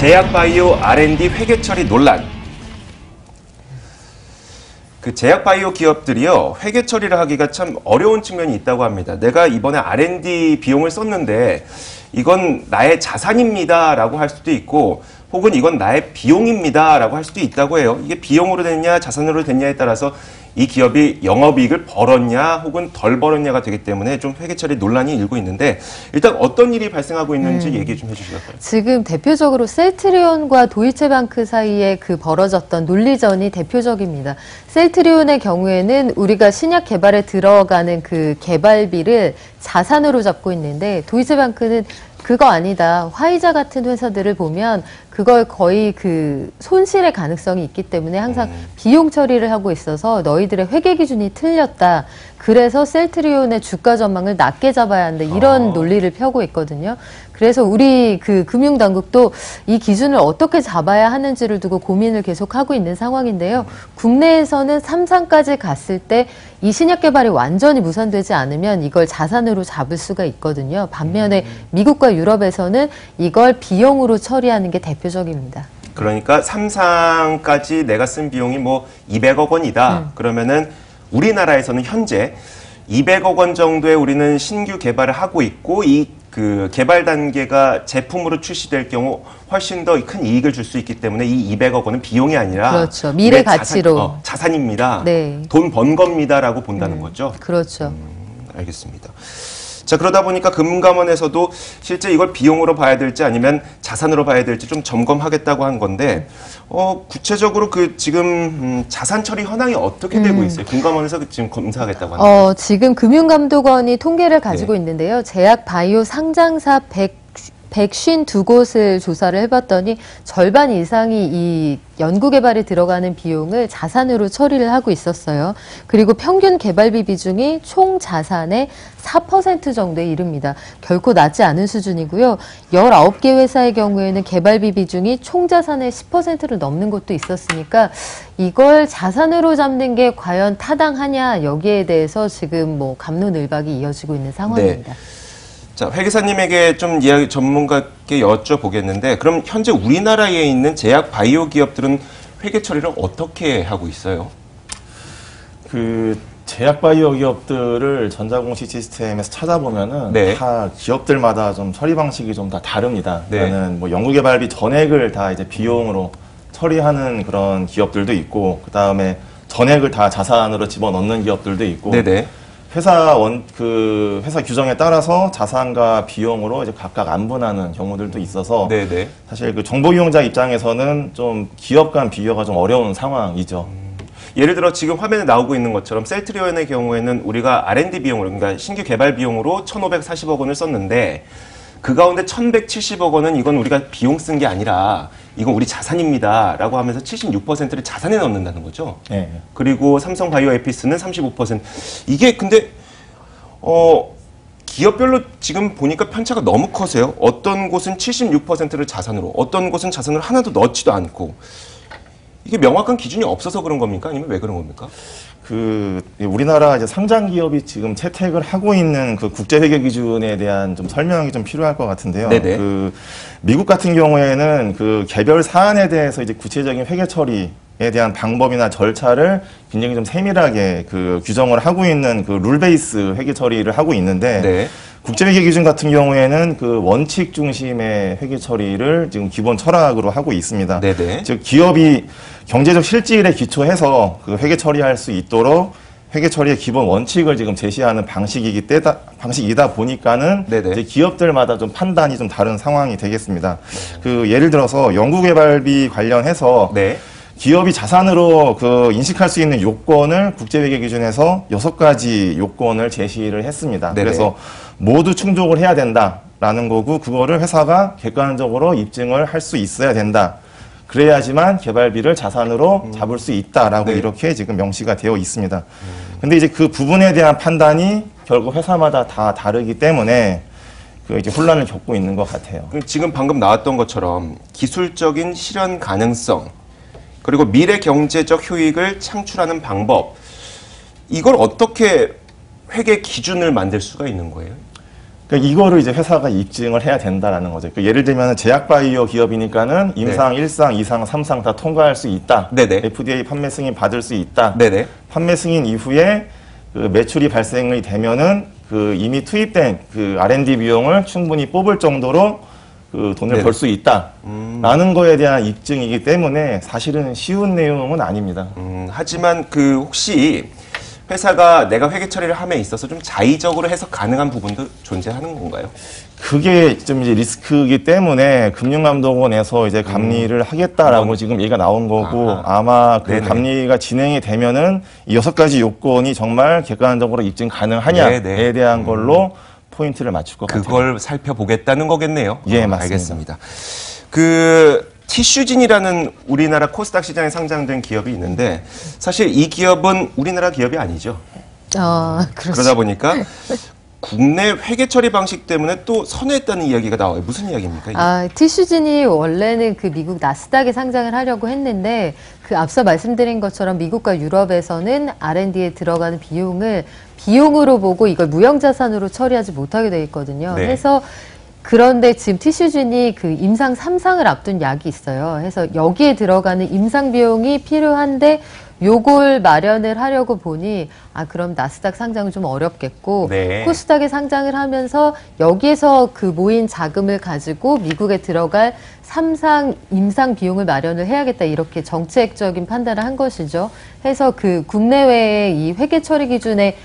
제약바이오 R&D 회계 처리 논란. 그 제약바이오 기업들이요, 회계 처리를 하기가 참 어려운 측면이 있다고 합니다. 내가 이번에 R&D 비용을 썼는데 이건 나의 자산입니다 라고 할 수도 있고, 혹은 이건 나의 비용입니다 라고 할 수도 있다고 해요. 이게 비용으로 됐냐 자산으로 됐냐에 따라서 이 기업이 영업이익을 벌었냐 혹은 덜 벌었냐가 되기 때문에 좀 회계 처리 논란이 일고 있는데, 일단 어떤 일이 발생하고 있는지 얘기 좀 해주실까요? 지금 대표적으로 셀트리온과 도이체방크 사이에 그 벌어졌던 논리전이 대표적입니다. 셀트리온의 경우에는 우리가 신약 개발에 들어가는 그 개발비를 자산으로 잡고 있는데, 도이체방크는 그거 아니다. 화이자 같은 회사들을 보면 그걸 거의 그 손실의 가능성이 있기 때문에 항상 비용 처리를 하고 있어서 너희들의 회계 기준이 틀렸다. 그래서 셀트리온의 주가 전망을 낮게 잡아야 한다. 이런 논리를 펴고 있거든요. 그래서 우리 그 금융당국도 이 기준을 어떻게 잡아야 하는지를 두고 고민을 계속하고 있는 상황인데요. 국내에서는 3상까지 갔을 때 이 신약 개발이 완전히 무산되지 않으면 이걸 자산으로 잡을 수가 있거든요. 반면에 미국과 유럽에서는 이걸 비용으로 처리하는 게 대표적입니다. 그러니까 3상까지 내가 쓴 비용이 뭐 200억 원이다. 그러면은 우리나라에서는 현재 200억 원 정도의 우리는 신규 개발을 하고 있고, 이 그 개발 단계가 제품으로 출시될 경우 훨씬 더 큰 이익을 줄 수 있기 때문에 이 200억 원은 비용이 아니라 그렇죠. 미래 가치로 자산입니다. 네. 돈 번 겁니다라고 본다는 거죠. 그렇죠. 알겠습니다. 자, 그러다 보니까 금감원에서도 실제 이걸 비용으로 봐야 될지 아니면 자산으로 봐야 될지 좀 점검하겠다고 한 건데, 구체적으로 그 지금 자산 처리 현황이 어떻게 되고 있어요? 금감원에서 지금 검사하겠다고 하는 지금 금융감독원이 통계를 가지고 있는데요. 제약 바이오 상장사 152곳을 조사를 해봤더니 절반 이상이 이 연구개발에 들어가는 비용을 자산으로 처리를 하고 있었어요. 그리고 평균 개발비 비중이 총 자산의 4% 정도에 이릅니다. 결코 낮지 않은 수준이고요. 19개 회사의 경우에는 개발비 비중이 총 자산의 10%를 넘는 곳도 있었으니까 이걸 자산으로 잡는 게 과연 타당하냐, 여기에 대해서 지금 뭐 갑론을박이 이어지고 있는 상황입니다. 네. 자, 회계사님에게 좀 이야기 전문가께 여쭤보겠는데, 그럼 현재 우리나라에 있는 제약 바이오 기업들은 회계 처리를 어떻게 하고 있어요? 그 제약 바이오 기업들을 전자공시 시스템에서 찾아보면은 네. 다 기업들마다 좀 처리 방식이 좀 다 다릅니다. 네. 그러니까는 뭐 연구개발비 전액을 다 이제 비용으로 처리하는 그런 기업들도 있고, 그 다음에 전액을 다 자산으로 집어넣는 기업들도 있고. 네네. 회사 규정에 따라서 자산과 비용으로 이제 각각 안분하는 경우들도 있어서 네네. 사실 그 정보 이용자 입장에서는 좀 기업 간 비교가 좀 어려운 상황이죠. 예를 들어 지금 화면에 나오고 있는 것처럼 셀트리온의 경우에는 우리가 R&D 비용으로, 그러니까 신규 개발 비용으로 1,540억 원을 썼는데, 그 가운데 1,170억 원은 이건 우리가 비용 쓴 게 아니라 이건 우리 자산입니다 라고 하면서 76%를 자산에 넣는다는 거죠. 네. 그리고 삼성 바이오 에피스는 35%. 이게 근데 기업별로 지금 보니까 편차가 너무 커서요. 어떤 곳은 76%를 자산으로, 어떤 곳은 자산으로 하나도 넣지도 않고. 이게 명확한 기준이 없어서 그런 겁니까? 아니면 왜 그런 겁니까? 우리나라 이제 상장 기업이 지금 채택을 하고 있는 그 국제 회계 기준에 대한 좀 설명이 좀 필요할 것 같은데요. 네네. 미국 같은 경우에는 그 개별 사안에 대해서 이제 구체적인 회계 처리에 대한 방법이나 절차를 굉장히 좀 세밀하게 그 규정을 하고 있는 그 룰 베이스 회계 처리를 하고 있는데, 네. 국제회계 기준 같은 경우에는 그 원칙 중심의 회계 처리를 지금 기본 철학으로 하고 있습니다. 네네. 즉 기업이 경제적 실질에 기초해서 그 회계 처리할 수 있도록 회계 처리의 기본 원칙을 지금 제시하는 방식이다 보니까는 이제 기업들마다 좀 판단이 좀 다른 상황이 되겠습니다. 그 예를 들어서 연구개발비 관련해서 네. 기업이 자산으로 그 인식할 수 있는 요건을 국제회계 기준에서 6가지 요건을 제시를 했습니다. 네네. 그래서 모두 충족을 해야 된다라는 거고, 그거를 회사가 객관적으로 입증을 할 수 있어야 된다. 그래야지만 개발비를 자산으로 잡을 수 있다라고 네. 이렇게 지금 명시가 되어 있습니다. 근데 이제 그 부분에 대한 판단이 결국 회사마다 다 다르기 때문에 그 이제 혼란을 겪고 있는 것 같아요. 지금 방금 나왔던 것처럼 기술적인 실현 가능성, 그리고 미래 경제적 효익을 창출하는 방법, 이걸 어떻게 회계 기준을 만들 수가 있는 거예요? 그러니까 이거를 이제 회사가 입증을 해야 된다라는 거죠. 그러니까 예를 들면 제약바이오 기업이니까는 임상 1상, 2상, 3상 다 통과할 수 있다. 네네. FDA 판매 승인 받을 수 있다. 네네. 판매 승인 이후에 그 매출이 발생이 되면은 그 이미 투입된 그 R&D 비용을 충분히 뽑을 정도로 그 돈을 벌 수 있다라는 거에 대한 입증이기 때문에 사실은 쉬운 내용은 아닙니다. 하지만 그 혹시 회사가 내가 회계 처리를 함에 있어서 좀 자의적으로 해석 가능한 부분도 존재하는 건가요? 그게 좀 이제 리스크이기 때문에 금융감독원에서 이제 감리를 하겠다라고 지금 얘기가 나온 거고 아마 그 네네. 감리가 진행이 되면은 이 6가지 요건이 정말 객관적으로 입증 가능하냐에 네네. 대한 걸로 포인트를 맞출 것 같아요. 그걸 살펴보겠다는 거겠네요. 예, 맞습니다. 알겠습니다. 그 티슈진이라는 우리나라 코스닥 시장에 상장된 기업이 있는데 사실 이 기업은 우리나라 기업이 아니죠. 그렇죠. 그러다 보니까 국내 회계 처리 방식 때문에 또 선회했다는 이야기가 나와요. 무슨 이야기입니까? 이게? 티슈진이 원래는 그 미국 나스닥에 상장을 하려고 했는데 그 앞서 말씀드린 것처럼 미국과 유럽에서는 R&D에 들어가는 비용을 비용으로 보고 이걸 무형자산으로 처리하지 못하게 돼 있거든요. 네. 그래서 그런데 지금 티슈진이 그 임상 3상을 앞둔 약이 있어요. 그래서 여기에 들어가는 임상 비용이 필요한데 요걸 마련을 하려고 보니 그럼 나스닥 상장은 좀 어렵겠고 네. 코스닥에 상장을 하면서 여기에서 그 모인 자금을 가지고 미국에 들어갈 3상 임상 비용을 마련을 해야겠다 이렇게 정책적인 판단을 한 것이죠. 해서 그 국내외의 이 회계 처리 기준에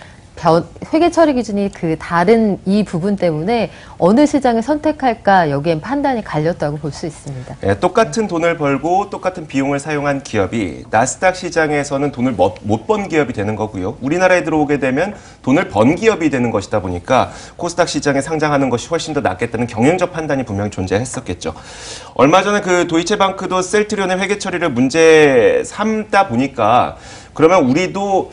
회계 처리 기준이 그 다른 이 부분 때문에 어느 시장을 선택할까 여기엔 판단이 갈렸다고 볼 수 있습니다. 네, 똑같은 돈을 벌고 똑같은 비용을 사용한 기업이 나스닥 시장에서는 돈을 못 번 기업이 되는 거고요. 우리나라에 들어오게 되면 돈을 번 기업이 되는 것이다 보니까 코스닥 시장에 상장하는 것이 훨씬 더 낫겠다는 경영적 판단이 분명히 존재했었겠죠. 얼마 전에 그 도이체방크도 셀트리온의 회계 처리를 문제 삼다 보니까 그러면 우리도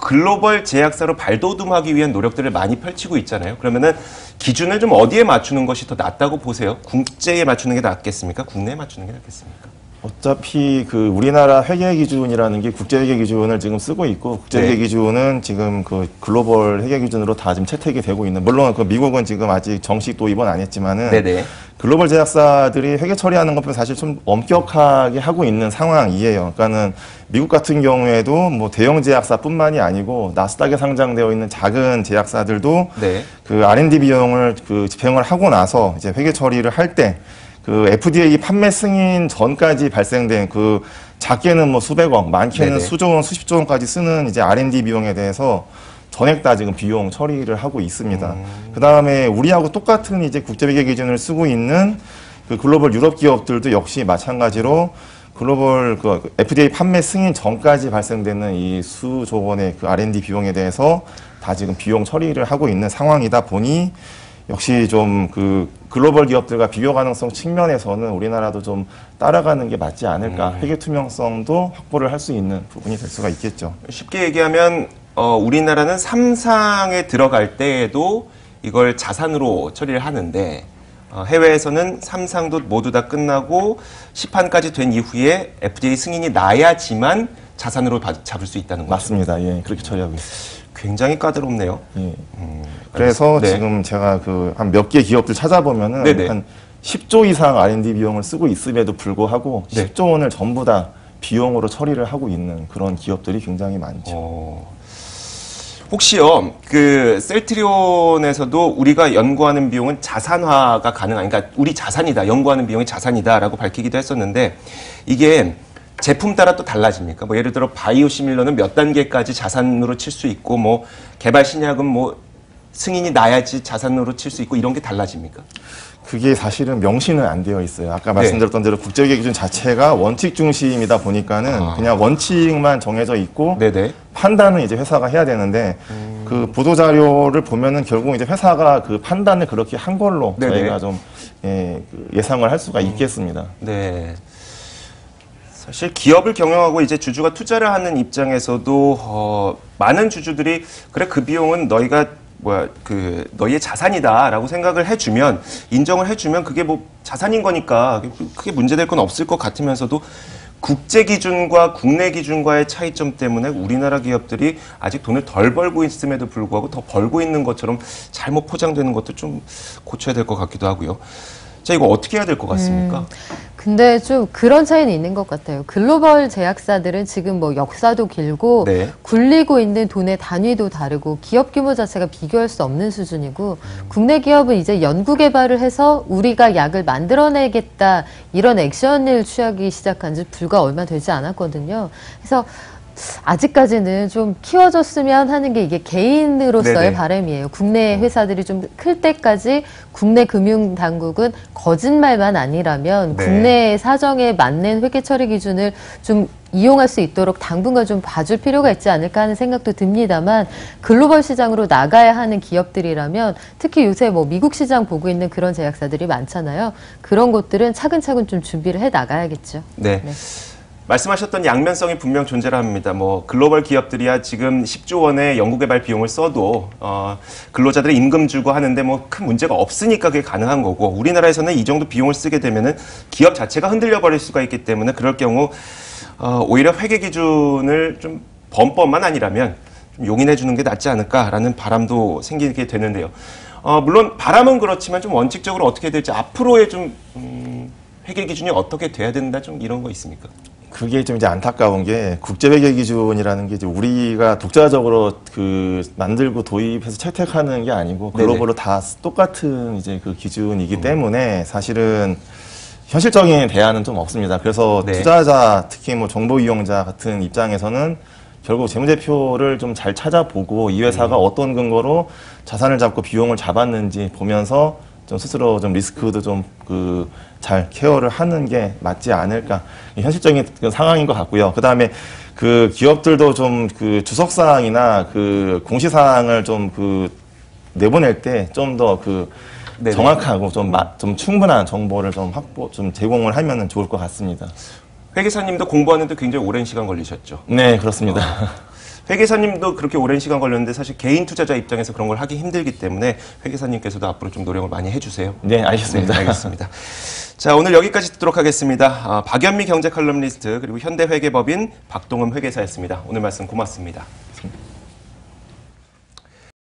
글로벌 제약사로 발돋움하기 위한 노력들을 많이 펼치고 있잖아요. 그러면은 기준을 좀 어디에 맞추는 것이 더 낫다고 보세요? 국제에 맞추는 게 낫겠습니까? 국내에 맞추는 게 낫겠습니까? 어차피 그 우리나라 회계 기준이라는 게 국제 회계 기준을 지금 쓰고 있고 국제 회계 기준은 지금 그 글로벌 회계 기준으로 다 지금 채택이 되고 있는 물론 그 미국은 지금 아직 정식 도입은 안 했지만은 네네. 글로벌 제약사들이 회계 처리하는 것보다 사실 좀 엄격하게 하고 있는 상황이에요. 그러니까는 미국 같은 경우에도 뭐 대형 제약사뿐만이 아니고 나스닥에 상장되어 있는 작은 제약사들도 네. 그 R&D 비용을 그 집행을 하고 나서 이제 회계 처리를 할 때 그 FDA 판매 승인 전까지 발생된 그 작게는 뭐 수백억, 많게는 네네. 수조 원, 수십조 원까지 쓰는 이제 R&D 비용에 대해서 전액 다 지금 비용 처리를 하고 있습니다. 그 다음에 우리하고 똑같은 이제 국제회계 기준을 쓰고 있는 그 글로벌 유럽 기업들도 역시 마찬가지로 글로벌 그 FDA 판매 승인 전까지 발생되는 이 수조 원의 그 R&D 비용에 대해서 다 지금 비용 처리를 하고 있는 상황이다 보니 역시 좀 그 글로벌 기업들과 비교 가능성 측면에서는 우리나라도 좀 따라가는 게 맞지 않을까. 회계 투명성도 확보를 할 수 있는 부분이 될 수가 있겠죠. 쉽게 얘기하면 우리나라는 3상에 들어갈 때에도 이걸 자산으로 처리를 하는데 해외에서는 3상도 모두 다 끝나고 시판까지 된 이후에 FDA 승인이 나야지만 자산으로 잡을 수 있다는 거죠. 맞습니다. 예, 그렇게 처리하고 있습니다. 굉장히 까다롭네요. 예. 그래서 네. 지금 제가 그 한 몇 개 기업들 찾아보면은 네네. 한 10조 이상 R&D 비용을 쓰고 있음에도 불구하고 네. 10조 원을 전부 다 비용으로 처리를 하고 있는 그런 기업들이 굉장히 많죠. 혹시요, 그 셀트리온에서도 우리가 연구하는 비용은 자산화가 가능한, 그러니까 우리 자산이다, 연구하는 비용이 자산이다라고 밝히기도 했었는데 이게 제품 따라 또 달라집니까? 뭐 예를 들어 바이오시밀러는 몇 단계까지 자산으로 칠 수 있고 뭐 개발 신약은 뭐 승인이 나야지 자산으로 칠 수 있고 이런 게 달라집니까? 그게 사실은 명시는 안 되어 있어요. 아까 말씀드렸던 대로 국제회계 기준 자체가 원칙 중심이다 보니까는 그냥 원칙만 정해져 있고 네네. 판단은 이제 회사가 해야 되는데 그 보도 자료를 보면은 결국 이제 회사가 그 판단을 그렇게 한 걸로 네네. 저희가 좀 그 예상을 할 수가 있겠습니다. 네. 사실 기업을 경영하고 이제 주주가 투자를 하는 입장에서도 많은 주주들이 그래 그 비용은 너희가 너희의 자산이다라고 생각을 해주면 인정을 해주면 그게 뭐 자산인 거니까 크게 문제될 건 없을 것 같으면서도 국제 기준과 국내 기준과의 차이점 때문에 우리나라 기업들이 아직 돈을 덜 벌고 있음에도 불구하고 더 벌고 있는 것처럼 잘못 포장되는 것도 좀 고쳐야 될 것 같기도 하고요. 자, 이거 어떻게 해야 될 것 같습니까? 근데 좀 그런 차이는 있는 것 같아요. 글로벌 제약사들은 지금 뭐 역사도 길고 네. 굴리고 있는 돈의 단위도 다르고 기업 규모 자체가 비교할 수 없는 수준이고 국내 기업은 이제 연구개발을 해서 우리가 약을 만들어내겠다 이런 액션을 취하기 시작한 지 불과 얼마 되지 않았거든요. 그래서 아직까지는 좀 키워줬으면 하는 게 이게 개인으로서의 네네. 바람이에요. 국내 회사들이 좀 클 때까지 국내 금융당국은 거짓말만 아니라면 네. 국내 사정에 맞는 회계 처리 기준을 좀 이용할 수 있도록 당분간 좀 봐줄 필요가 있지 않을까 하는 생각도 듭니다만 글로벌 시장으로 나가야 하는 기업들이라면 특히 요새 뭐 미국 시장 보고 있는 그런 제약사들이 많잖아요. 그런 곳들은 차근차근 좀 준비를 해 나가야겠죠. 네. 말씀하셨던 양면성이 분명 존재를 합니다. 뭐 글로벌 기업들이야 지금 10조 원의 연구개발 비용을 써도 근로자들의 임금 주고 하는데 뭐 큰 문제가 없으니까 그게 가능한 거고 우리나라에서는 이 정도 비용을 쓰게 되면은 기업 자체가 흔들려 버릴 수가 있기 때문에 그럴 경우 오히려 회계 기준을 좀 범법만 아니라면 좀 용인해 주는 게 낫지 않을까라는 바람도 생기게 되는데요. 물론 바람은 그렇지만 좀 원칙적으로 어떻게 될지 앞으로의 좀 회계 기준이 어떻게 돼야 된다 좀 이런 거 있습니까? 그게 좀 이제 안타까운 게 국제회계 기준이라는 게 이제 우리가 독자적으로 그 만들고 도입해서 채택하는 게 아니고 글로벌로 다 똑같은 이제 그 기준이기 때문에 사실은 현실적인 대안은 좀 없습니다. 그래서 네. 투자자 특히 뭐 정보 이용자 같은 입장에서는 결국 재무제표를 좀 잘 찾아보고 이 회사가 어떤 근거로 자산을 잡고 비용을 잡았는지 보면서 좀 스스로 좀 리스크도 좀 그 잘 케어를 하는 게 맞지 않을까 현실적인 그 상황인 것 같고요. 그 다음에 그 기업들도 좀 그 주석사항이나 그 공시사항을 좀 그 내보낼 때 좀 더 그 정확하고 좀 충분한 정보를 좀 좀 제공을 하면은 좋을 것 같습니다. 회계사님도 공부하는데 굉장히 오랜 시간 걸리셨죠? 네, 그렇습니다. 회계사님도 그렇게 오랜 시간 걸렸는데 사실 개인 투자자 입장에서 그런 걸 하기 힘들기 때문에 회계사님께서도 앞으로 좀 노력을 많이 해주세요. 네, 알겠습니다. 네, 알겠습니다. 자, 오늘 여기까지 듣도록 하겠습니다. 박연미 경제칼럼니스트 그리고 현대회계법인 박동흠 회계사였습니다. 오늘 말씀 고맙습니다.